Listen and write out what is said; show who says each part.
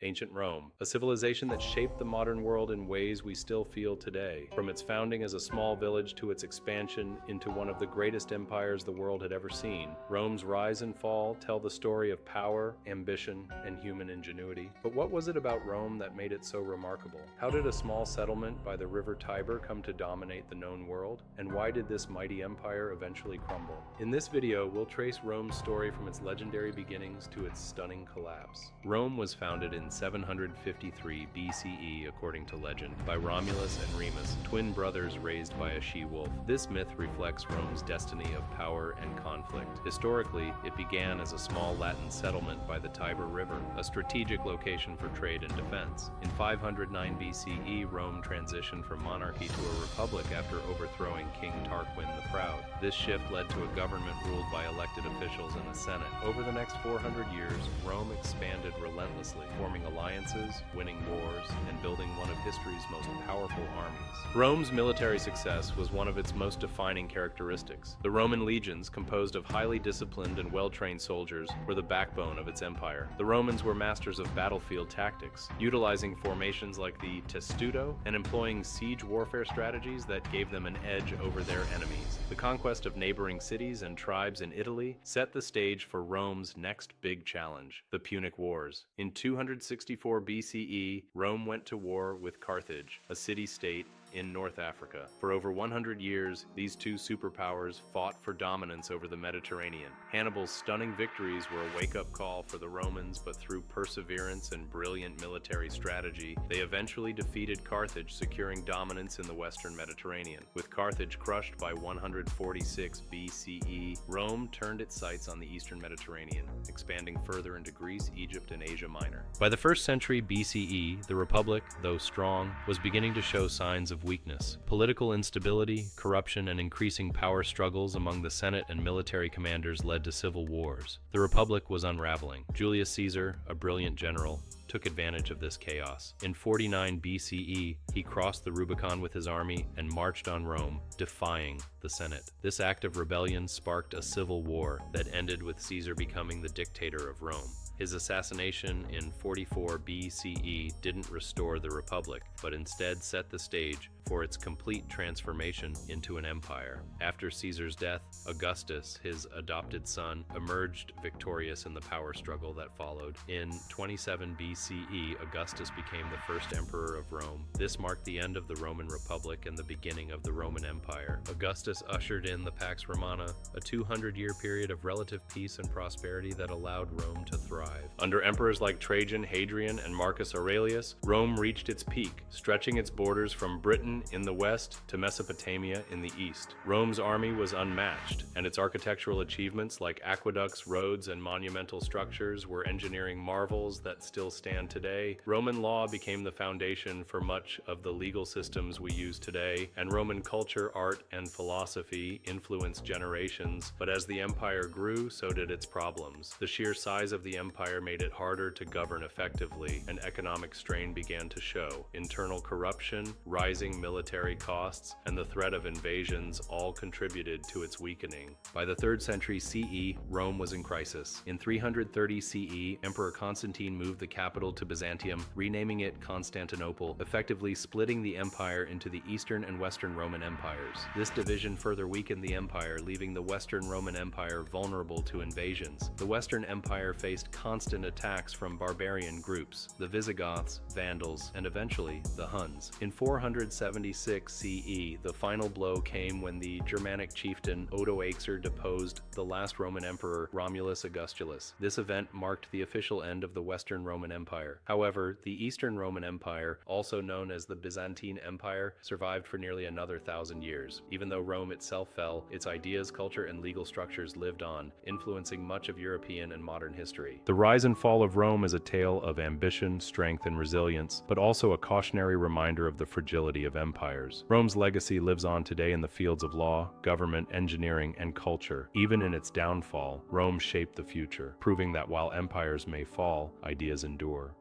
Speaker 1: Ancient Rome, a civilization that shaped the modern world in ways we still feel today. From its founding as a small village to its expansion into one of the greatest empires the world had ever seen, Rome's rise and fall tell the story of power, ambition, and human ingenuity. But what was it about Rome that made it so remarkable? How did a small settlement by the river Tiber come to dominate the known world? And why did this mighty empire eventually crumble? In this video, we'll trace Rome's story from its legendary beginnings to its stunning collapse. Rome was founded in 753 BCE, according to legend, by Romulus and Remus, twin brothers raised by a she-wolf. This myth reflects Rome's destiny of power and conflict. Historically, it began as a small Latin settlement by the Tiber River, a strategic location for trade and defense. In 509 BCE, Rome transitioned from monarchy to a republic after overthrowing King Tarquin the Proud. This shift led to a government ruled by elected officials and a senate. Over the next 400 years, Rome expanded relentlessly, forming alliances, winning wars, and building one of history's most powerful armies. Rome's military success was one of its most defining characteristics. The Roman legions, composed of highly disciplined and well-trained soldiers, were the backbone of its empire. The Romans were masters of battlefield tactics, utilizing formations like the testudo and employing siege warfare strategies that gave them an edge over their enemies. The conquest of neighboring cities and tribes in Italy set the stage for Rome's next big challenge, the Punic Wars. In 264 BCE, Rome went to war with Carthage, a city-state in North Africa. For over 100 years, these two superpowers fought for dominance over the Mediterranean. Hannibal's stunning victories were a wake-up call for the Romans, but through perseverance and brilliant military strategy, they eventually defeated Carthage, securing dominance in the Western Mediterranean. With Carthage crushed by 146 BCE, Rome turned its sights on the Eastern Mediterranean, expanding further into Greece, Egypt, and Asia Minor. By the 1st century BCE, the Republic, though strong, was beginning to show signs of weakness. Political instability, corruption, and increasing power struggles among the Senate and military commanders led to civil wars. The Republic was unraveling. Julius Caesar, a brilliant general, took advantage of this chaos. In 49 BCE, he crossed the Rubicon with his army and marched on Rome, defying the Senate. This act of rebellion sparked a civil war that ended with Caesar becoming the dictator of Rome. His assassination in 44 BCE didn't restore the Republic, but instead set the stage for its complete transformation into an empire. After Caesar's death, Augustus, his adopted son, emerged victorious in the power struggle that followed. In 27 BCE, Augustus became the first emperor of Rome. This marked the end of the Roman Republic and the beginning of the Roman Empire. Augustus ushered in the Pax Romana, a 200-year period of relative peace and prosperity that allowed Rome to thrive. Under emperors like Trajan, Hadrian, and Marcus Aurelius, Rome reached its peak, stretching its borders from Britain in the west to Mesopotamia in the east. Rome's army was unmatched, and its architectural achievements like aqueducts, roads, and monumental structures were engineering marvels that still stand today. Roman law became the foundation for much of the legal systems we use today, and Roman culture, art, and philosophy influenced generations. But as the empire grew, so did its problems. The sheer size of the empire made it harder to govern effectively, and economic strain began to show. Internal corruption, rising military costs, and the threat of invasions all contributed to its weakening. By the 3rd century CE, Rome was in crisis. In 330 CE, Emperor Constantine moved the capital to Byzantium, renaming it Constantinople, effectively splitting the empire into the Eastern and Western Roman empires. This division further weakened the empire, leaving the Western Roman Empire vulnerable to invasions. The Western Empire faced constant attacks from barbarian groups, the Visigoths, Vandals, and eventually the Huns. In 476 CE, the final blow came when the Germanic chieftain Odoacer deposed the last Roman emperor, Romulus Augustulus. This event marked the official end of the Western Roman Empire. However, the Eastern Roman Empire, also known as the Byzantine Empire, survived for nearly another 1,000 years. Even though Rome itself fell, its ideas, culture, and legal structures lived on, influencing much of European and modern history. The rise and fall of Rome is a tale of ambition, strength, and resilience, but also a cautionary reminder of the fragility of empires. Rome's legacy lives on today in the fields of law, government, engineering, and culture. Even in its downfall, Rome shaped the future, proving that while empires may fall, ideas endure.